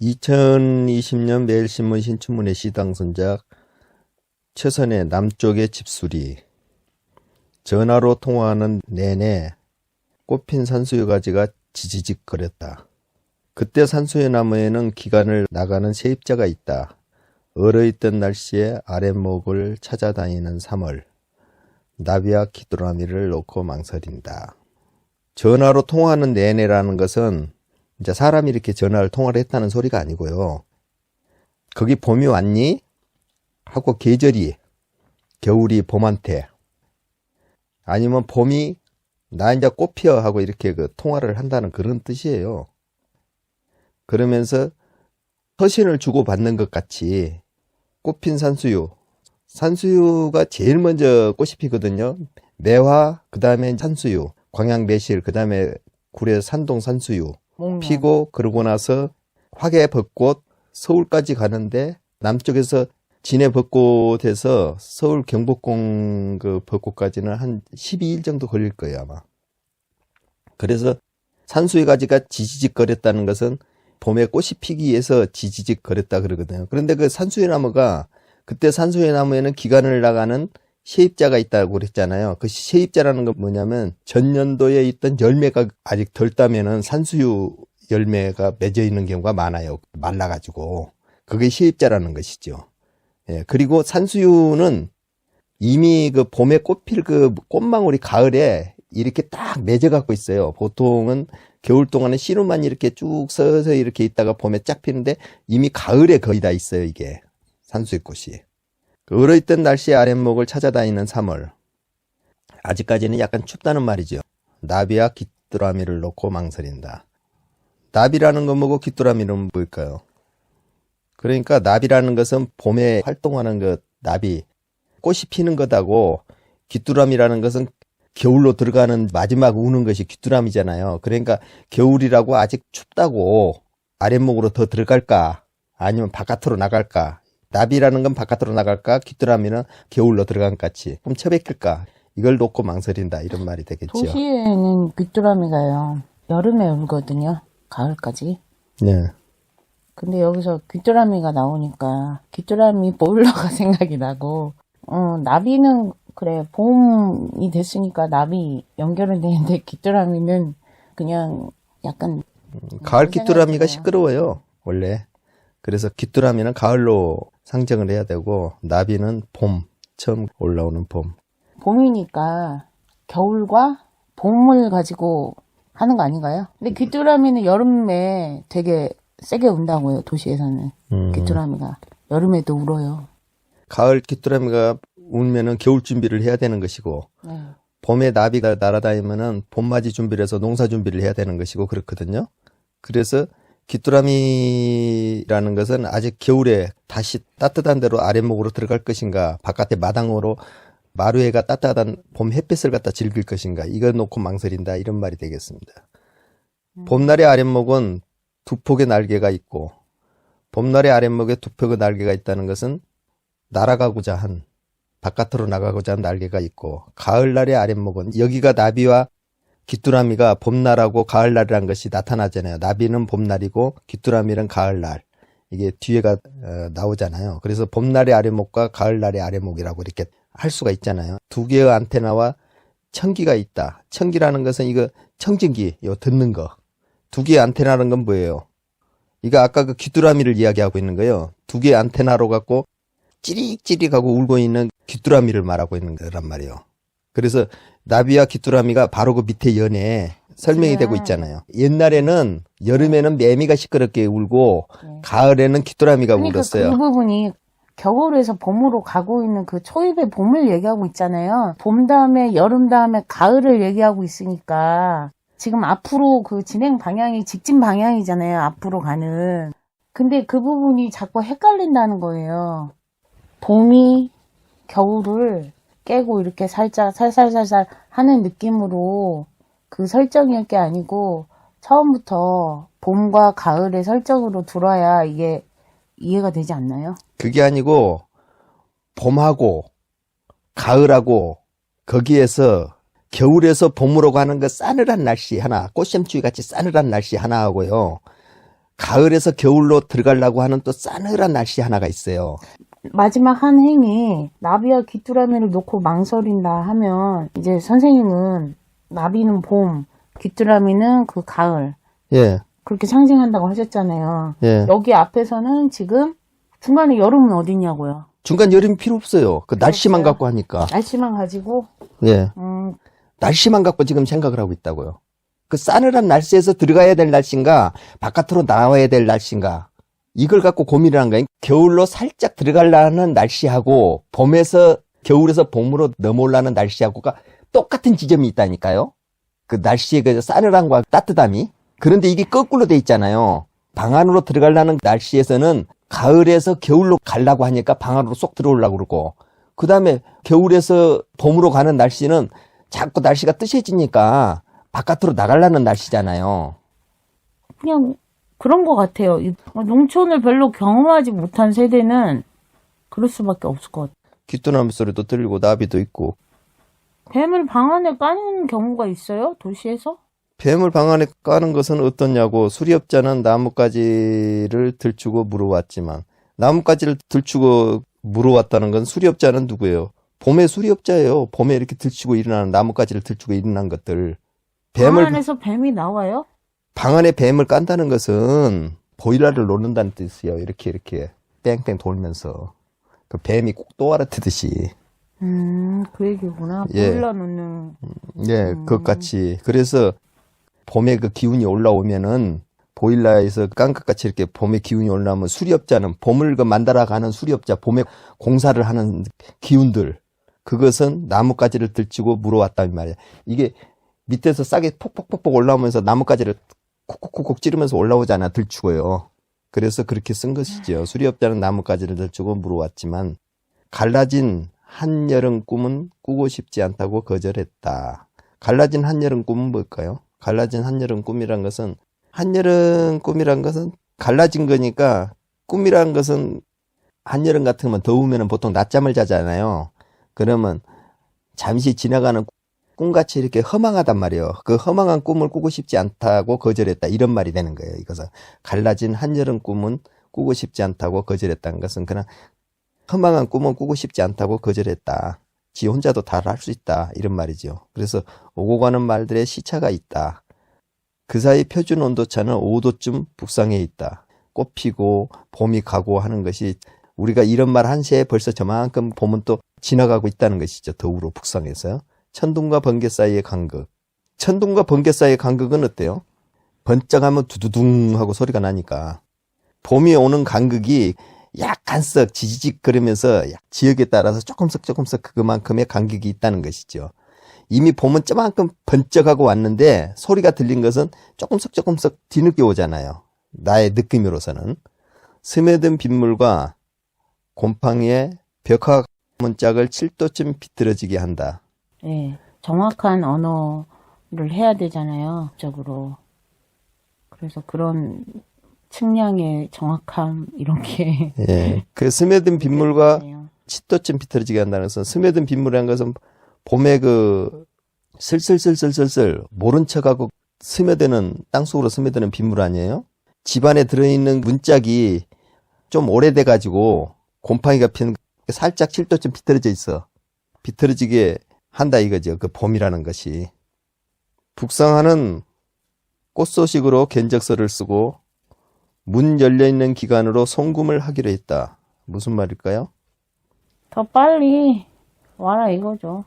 2020년 매일신문 신춘문예 시당선작 최선의 남쪽의 집수리. 전화로 통화하는 내내 꽃핀 산수유 가지가 지지직 거렸다. 그때 산수유 나무에는 기관을 나가는 세입자가 있다. 얼어있던 날씨에 아랫목을 찾아다니는 3월. 나비와 귀뚜라미를 놓고 망설인다. 전화로 통화하는 내내라는 것은 이제 사람이 이렇게 전화를 통화를 했다는 소리가 아니고요. 거기 봄이 왔니? 하고 계절이 겨울이 봄한테, 아니면 봄이 나 이제 꽃 피어 하고 이렇게 그 통화를 한다는 그런 뜻이에요. 그러면서 서신을 주고받는 것 같이 꽃핀 산수유. 산수유가 제일 먼저 꽃이 피거든요. 매화, 그 다음에 산수유, 광양 매실, 그 다음에 구례 산동 산수유 피고, 그러고 나서 화개 벚꽃 서울까지 가는데 남쪽에서 진해 벚꽃에서 서울 경복궁 그 벚꽃까지는 한 12일 정도 걸릴 거예요, 아마. 그래서 산수유 가지가 지지직 거렸다는 것은 봄에 꽃이 피기 위해서 지지직 거렸다 그러거든요. 그런데 그 산수유 나무가, 그때 산수유 나무에는 기관을 나가는 세입자가 있다고 그랬잖아요. 그 세입자라는 건 뭐냐면 전년도에 있던 열매가 아직 덜 따면은 산수유 열매가 맺어 있는 경우가 많아요. 말라가지고. 그게 세입자라는 것이죠. 예, 그리고 산수유는 이미 그 봄에 꽃필 그 꽃망울이 가을에 이렇게 딱 맺어 갖고 있어요. 보통은 겨울 동안에 씨름만 이렇게 쭉 서서 이렇게 있다가 봄에 쫙 피는데 이미 가을에 거의 다 있어요, 이게. 산수유꽃이. 얼어있던 날씨의 아랫목을 찾아다니는 3월. 아직까지는 약간 춥다는 말이죠. 나비와 귀뚜라미를 놓고 망설인다. 나비라는 건 뭐고 귀뚜라미는 뭘까요? 그러니까 나비라는 것은 봄에 활동하는 그 나비, 꽃이 피는 것하고, 귀뚜라미라는 것은 겨울로 들어가는 마지막 우는 것이 귀뚜라미잖아요. 그러니까 겨울이라고 아직 춥다고 아랫목으로 더 들어갈까? 아니면 바깥으로 나갈까? 나비라는 건 바깥으로 나갈까? 귀뚜라미는 겨울로 들어간 것 같이 좀 처박힐까? 이걸 놓고 망설인다, 이런 말이 되겠죠. 도시에는 귀뚜라미가요, 여름에 울거든요. 가을까지. 네. 근데 여기서 귀뚜라미가 나오니까 귀뚜라미 보일러가 생각이 나고, 나비는 그래, 봄이 됐으니까 나비 연결은 되는데 귀뚜라미는 그냥 약간 가을 귀뚜라미가 시끄러워요, 원래. 그래서 귀뚜라미는 가을로 상정을 해야 되고, 나비는 봄, 처음 올라오는 봄. 봄이니까 겨울과 봄을 가지고 하는 거 아닌가요? 근데 귀뚜라미는 여름에 되게 세게 운다고요, 도시에서는. 귀뚜라미가 여름에도 울어요. 가을 귀뚜라미가 울면은 겨울 준비를 해야 되는 것이고, 네. 봄에 나비가 날아다니면은 봄맞이 준비를 해서 농사 준비를 해야 되는 것이고, 그렇거든요. 그래서 귀뚜라미라는 것은 아직 겨울에 다시 따뜻한 데로 아랫목으로 들어갈 것인가, 바깥에 마당으로 마루에가 따뜻한 봄 햇빛을 갖다 즐길 것인가, 이걸 놓고 망설인다, 이런 말이 되겠습니다. 봄날의 아랫목은 두 폭의 날개가 있고, 봄날의 아랫목에 두 폭의 날개가 있다는 것은 날아가고자 한, 바깥으로 나가고자 한 날개가 있고, 가을날의 아랫목은, 여기가 나비와 귀뚜라미가 봄날하고 가을날이라는 것이 나타나잖아요. 나비는 봄날이고 귀뚜라미는 가을날. 이게 뒤에가 나오잖아요. 그래서 봄날의 아랫목과 가을날의 아랫목이라고 이렇게 할 수가 있잖아요. 두 개의 안테나와 청기가 있다. 청기라는 것은 이거 청진기, 요 듣는 거. 두 개의 안테나라는 건 뭐예요? 이거 아까 그 귀뚜라미를 이야기하고 있는 거예요. 두 개의 안테나로 갖고 찌릭찌릭하고 울고 있는 귀뚜라미를 말하고 있는 거란 말이에요. 그래서 나비와 귀뚜라미가 바로 그 밑에 연에 설명이 되고 있잖아요. 옛날에는 여름에는 매미가 시끄럽게 울고, 네, 가을에는 귀뚜라미가 울었어요. 그 부분이 겨울에서 봄으로 가고 있는 그 초입의 봄을 얘기하고 있잖아요. 봄 다음에 여름 다음에 가을을 얘기하고 있으니까 지금 앞으로 그 진행 방향이 직진 방향이잖아요. 앞으로 가는. 근데 그 부분이 자꾸 헷갈린다는 거예요. 봄이 겨울을 깨고 이렇게 살짝 살살살살 하는 느낌으로 그 설정일 게 아니고, 처음부터 봄과 가을의 설정으로 들어야 이게 이해가 되지 않나요? 그게 아니고 봄하고 가을하고 거기에서 겨울에서 봄으로 가는 그 싸늘한 날씨 하나, 꽃샘추위 같이 싸늘한 날씨 하나하고요, 가을에서 겨울로 들어가려고 하는 또 싸늘한 날씨 하나가 있어요. 마지막 한 행이 나비와 귀뚜라미를 놓고 망설인다 하면 이제 선생님은 나비는 봄, 귀뚜라미는 그 가을 예, 그렇게 상징한다고 하셨잖아요. 예. 여기 앞에서는 지금 중간에 여름은 어디냐고요? 중간 여름 필요 없어요. 그 날씨만 없어요? 갖고 하니까. 날씨만 가지고 예. 날씨만 갖고 지금 생각을 하고 있다고요. 그 싸늘한 날씨에서 들어가야 될 날씨인가, 바깥으로 나와야 될 날씨인가, 이걸 갖고 고민을 한 거예요. 겨울로 살짝 들어가려는 날씨하고, 봄에서, 겨울에서 봄으로 넘어오려는 날씨하고가 똑같은 지점이 있다니까요. 그 날씨의 그 싸늘함과 따뜻함이. 그런데 이게 거꾸로 돼 있잖아요. 방 안으로 들어가려는 날씨에서는 가을에서 겨울로 가려고 하니까 방 안으로 쏙 들어오려고 그러고, 그 다음에 겨울에서 봄으로 가는 날씨는 자꾸 날씨가 뜨셔지니까 바깥으로 나가려는 날씨잖아요. 그냥 그런 것 같아요. 농촌을 별로 경험하지 못한 세대는 그럴 수밖에 없을 것 같아요. 귀뚜라미 소리도 들리고 나비도 있고. 뱀을 방 안에 까는 경우가 있어요? 도시에서? 뱀을 방 안에 까는 것은 어떠냐고. 수리업자는 나뭇가지를 들추고 물어왔지만, 나뭇가지를 들추고 물어왔다는 건 수리업자는 누구예요? 봄에 수리업자예요. 봄에 이렇게 들추고 일어나는, 나뭇가지를 들추고 일어난 것들. 방 안에서 뱀이 나와요? 방 안에 뱀을 깐다는 것은 보일러를 놓는다는 뜻이에요. 이렇게 뺑뺑 돌면서 그 뱀이 꼭 또아르트듯이. 그 얘기구나. 예. 보일러 놓는. 예, 그것같이. 그래서 봄에 그 기운이 올라오면은 보일러에서 깐 것 같이 이렇게 봄에 기운이 올라오면 수리업자는 봄을 그 만들어가는 수리업자, 봄에 공사를 하는 기운들, 그것은 나뭇가지를 들치고 물어왔단 말이야. 이게 밑에서 싹이 폭폭폭폭 올라오면서 나뭇가지를 콕콕콕콕 찌르면서 올라오잖아, 들추고요. 그래서 그렇게 쓴 것이죠. 수리업자는 나뭇가지를 들추고 물어왔지만 갈라진 한여름 꿈은 꾸고 싶지 않다고 거절했다. 갈라진 한여름 꿈은 뭘까요? 갈라진 한여름 꿈이란 것은, 한여름 꿈이란 것은 갈라진 거니까, 꿈이란 것은 한여름 같은 건 더우면 보통 낮잠을 자잖아요. 그러면 잠시 지나가는 꿈같이 이렇게 허망하단 말이에요. 그 허망한 꿈을 꾸고 싶지 않다고 거절했다. 이런 말이 되는 거예요. 이것은 갈라진 한여름 꿈은 꾸고 싶지 않다고 거절했다는 것은 그냥 허망한 꿈은 꾸고 싶지 않다고 거절했다. 지 혼자도 다 할 수 있다. 이런 말이죠. 그래서 오고 가는 말들의 시차가 있다. 그 사이 표준 온도차는 5도쯤 북상해 있다. 꽃 피고 봄이 가고 하는 것이, 우리가 이런 말 한 새에 벌써 저만큼 봄은 또 지나가고 있다는 것이죠. 더우로 북상해서요. 천둥과 번개 사이의 간극. 천둥과 번개 사이의 간극은 어때요? 번쩍하면 두두둥 하고 소리가 나니까. 봄이 오는 간극이 약간씩 지지직 거리면서 지역에 따라서 조금씩 그만큼의 간격이 있다는 것이죠. 이미 봄은 저만큼 번쩍하고 왔는데 소리가 들린 것은 조금씩 뒤늦게 오잖아요. 나의 느낌으로서는. 스며든 빗물과 곰팡이의 벽화 문짝을 7도쯤 비틀어지게 한다. 네, 정확한 언어를 해야 되잖아요, 적으로. 그래서 그런 측량의 정확함 이런 게. 예, 그 스며든 빗물과 7도쯤 비틀어지게 한다는 것은, 스며든 빗물이라는 것은 봄에 그 슬슬 모른 척하고 스며드는, 땅속으로 스며드는 빗물 아니에요? 집안에 들어있는 문짝이 좀 오래돼 가지고 곰팡이가 피는, 살짝 7도쯤 비틀어져 있어. 비틀어지게 한다 이거죠. 그 봄이라는 것이. 북상하는 꽃소식으로 견적서를 쓰고 문 열려있는 기간으로 송금을 하기로 했다. 무슨 말일까요? 더 빨리 와라 이거죠.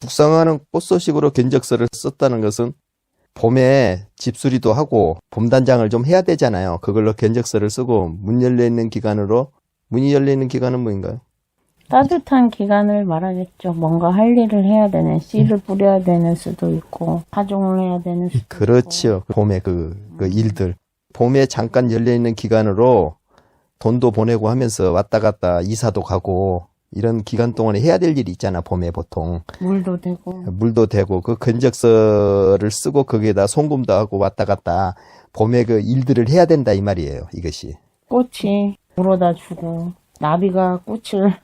북상하는 꽃소식으로 견적서를 썼다는 것은 봄에 집수리도 하고 봄단장을 좀 해야 되잖아요. 그걸로 견적서를 쓰고 문 열려있는 기간으로, 문이 열려있는 기간은 뭐인가요? 따뜻한 기간을 말하겠죠. 뭔가 할 일을 해야 되는, 씨를 뿌려야 되는 수도 있고, 파종을 해야 되는 수도 그렇죠. 봄에 그 일들. 봄에 잠깐 열려있는 기간으로 돈도 보내고 하면서 왔다 갔다 이사도 가고, 이런 기간 동안에 해야 될 일이 있잖아, 봄에 보통. 물도 되고, 그 견적서를 쓰고 거기에다 송금도 하고 왔다 갔다 봄에 그 일들을 해야 된다, 이 말이에요, 이것이. 꽃이 물어다 주고, 나비가 꽃을.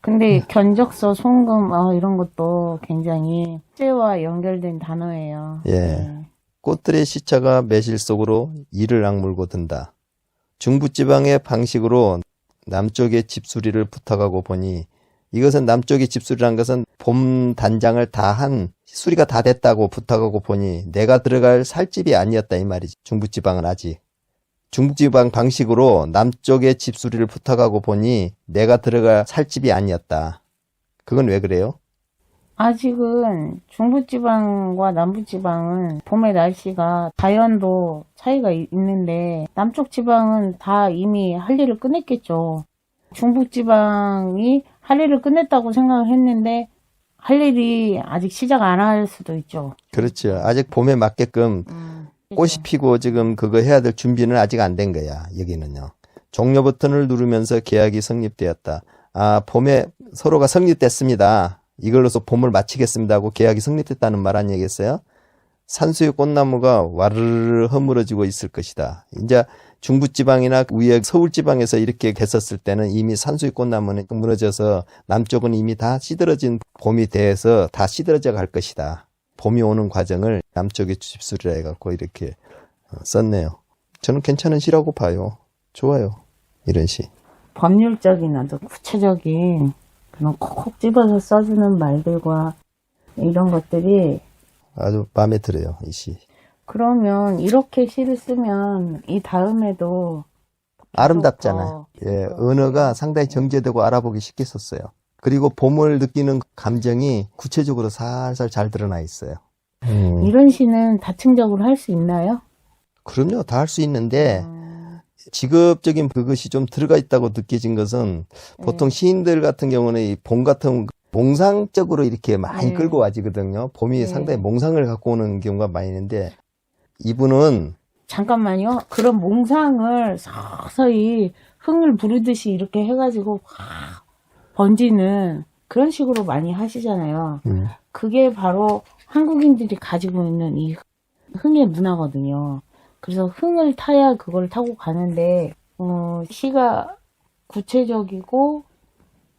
근데 견적서, 송금, 이런 것도 굉장히 축제와 연결된 단어예요. 예. 네. 꽃들의 시차가 매실 속으로 이를 악물고 든다. 중부지방의 방식으로 남쪽의 집수리를 부탁하고 보니, 이것은 남쪽의 집수리란 것은 봄 단장을 다 한 수리가 다 됐다고 부탁하고 보니 내가 들어갈 살집이 아니었다 이 말이지. 중부지방은 아직. 중부지방 방식으로 남쪽의 집수리를 부탁하고 보니 내가 들어갈 살집이 아니었다. 그건 왜 그래요? 아직은 중부지방과 남부지방은 봄의 날씨가 자연도 차이가 있는데 남쪽 지방은 다 이미 할 일을 끝냈겠죠. 중부지방이 할 일을 끝냈다고 생각을 했는데 할 일이 아직 시작 안 할 수도 있죠. 그렇죠. 아직 봄에 맞게끔 꽃이 피고 지금 그거 해야 될 준비는 아직 안 된 거야. 여기는요. 종료 버튼을 누르면서 계약이 성립되었다. 아, 봄에 서로가 성립됐습니다. 이걸로서 봄을 마치겠습니다 하고 계약이 성립됐다는 말 아니겠어요? 산수유 꽃나무가 와르르 허물어지고 있을 것이다. 이제 중부지방이나 위에 서울지방에서 이렇게 됐었을 때는 이미 산수유 꽃나무는 무너져서 남쪽은 이미 다 시들어진 봄이 돼서 다 시들어져 갈 것이다. 봄이 오는 과정을 남쪽의 집수리라 해갖고 이렇게 썼네요. 저는 괜찮은 시라고 봐요. 좋아요. 이런 시. 법률적인 아주 구체적인 그런 콕콕 집어서 써주는 말들과 이런 것들이 아주 마음에 들어요. 이 시. 그러면 이렇게 시를 쓰면 이 다음에도 아름답잖아요. 예, 언어가 상당히 정제되고 알아보기 쉽게 썼어요. 그리고 봄을 느끼는 감정이 구체적으로 살살 잘 드러나 있어요. 이런 시는 다층적으로 할 수 있나요? 그럼요. 다 할 수 있는데 직업적인 그것이 좀 들어가 있다고 느껴진 것은 보통 시인들 같은 경우는 이 봄 같은 몽상적으로 이렇게 많이 네. 끌고 와지거든요. 봄이 네. 상당히 몽상을 갖고 오는 경우가 많이 있는데 이분은 잠깐만요. 그런 몽상을 서서히 흥을 부르듯이 이렇게 해가지고 확 번지는 그런 식으로 많이 하시잖아요. 그게 바로 한국인들이 가지고 있는 이 흥의 문화거든요. 그래서 흥을 타야 그걸 타고 가는데 시가 구체적이고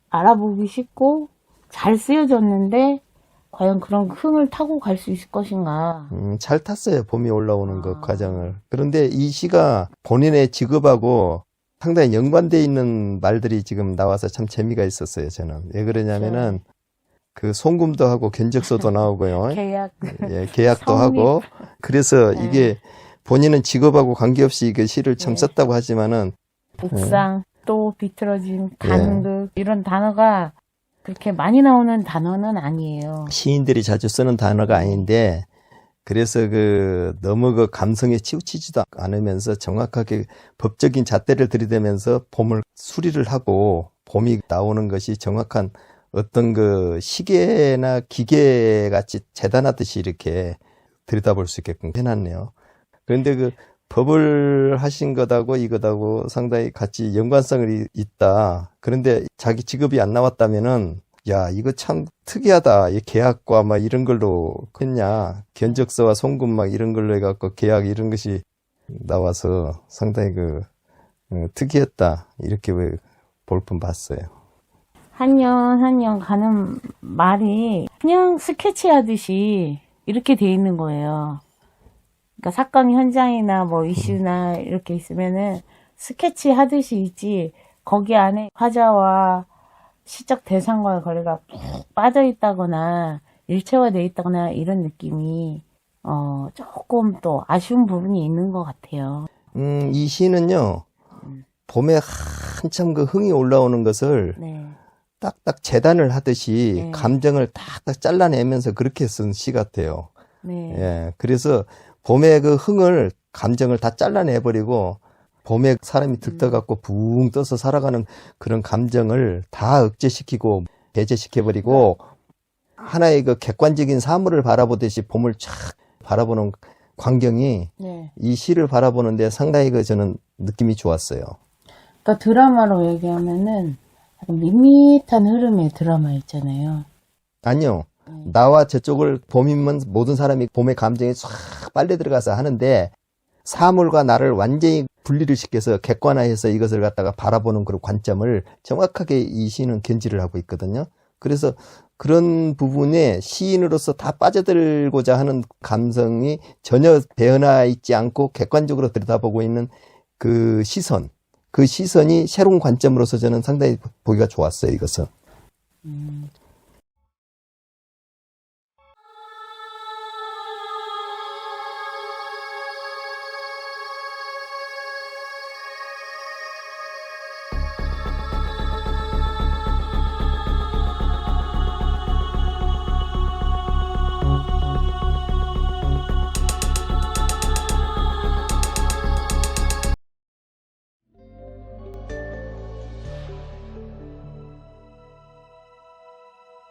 알아보기 쉽고 잘 쓰여졌는데 과연 그런 흥을 타고 갈 수 있을 것인가. 잘 탔어요. 봄이 올라오는 그 과정을. 그런데 이 시가 본인의 직업하고 상당히 연관되어 있는 말들이 지금 나와서 참 재미가 있었어요. 저는. 왜 그러냐면은 그 송금도 하고 견적서도 나오고요. 계약. 예, 계약도 성립. 하고. 그래서 이게 본인은 직업하고 관계없이 그 시를 참 네. 썼다고 하지만은 옥상, 또 비틀어진 간극 이런 단어가 그렇게 많이 나오는 단어는 아니에요. 시인들이 자주 쓰는 단어가 아닌데 그래서 너무 그 감성에 치우치지도 않으면서 정확하게 법적인 잣대를 들이대면서 봄을 수리를 하고 봄이 나오는 것이 정확한 어떤 그 시계나 기계 같이 재단하듯이 이렇게 들여다볼 수 있게끔 해놨네요. 그런데 그 법을 하신 것하고 이것하고 상당히 같이 연관성이 있다. 그런데 자기 직업이 안 나왔다면은 야, 이거 참 특이하다. 이 계약과 막 이런 걸로 했냐. 견적서와 송금 막 이런 걸로 해갖고 계약 이런 것이 나와서 상당히 특이했다. 이렇게 볼 뻔 봤어요. 한 년 가는 말이 그냥 스케치 하듯이 이렇게 돼 있는 거예요. 그러니까 사건 현장이나 뭐 이슈나 이렇게 있으면은 스케치 하듯이 있지 거기 안에 화자와 시적 대상과의 거리가 푹 빠져 있다거나 일체화되어 있다거나 이런 느낌이 조금 또 아쉬운 부분이 있는 것 같아요. 이 시는요, 봄에 한참 그 흥이 올라오는 것을 네. 딱딱 재단을 하듯이 네. 감정을 딱딱 잘라내면서 그렇게 쓴 시 같아요. 네. 예, 그래서 봄에 그 흥을, 감정을 다 잘라내버리고, 봄에 사람이 들떠갖고 붕 떠서 살아가는 그런 감정을 다 억제시키고, 배제시켜버리고, 하나의 그 객관적인 사물을 바라보듯이 봄을 쫙 바라보는 광경이 네. 이 시를 바라보는데 상당히 저는 느낌이 좋았어요. 그러니까 드라마로 얘기하면은 약간 밋밋한 흐름의 드라마 있잖아요. 아니요. 나와 저쪽을 봄이면 모든 사람이 봄의 감정에 싹 빨려 들어가서 하는데 사물과 나를 완전히 분리를 시켜서 객관화해서 이것을 갖다가 바라보는 그런 관점을 정확하게 이 시는 견지를 하고 있거든요. 그래서 그런 부분에 시인으로서 다 빠져들고자 하는 감성이 전혀 배어나 있지 않고 객관적으로 들여다보고 있는 그 시선이 새로운 관점으로서 저는 상당히 보기가 좋았어요, 이것은.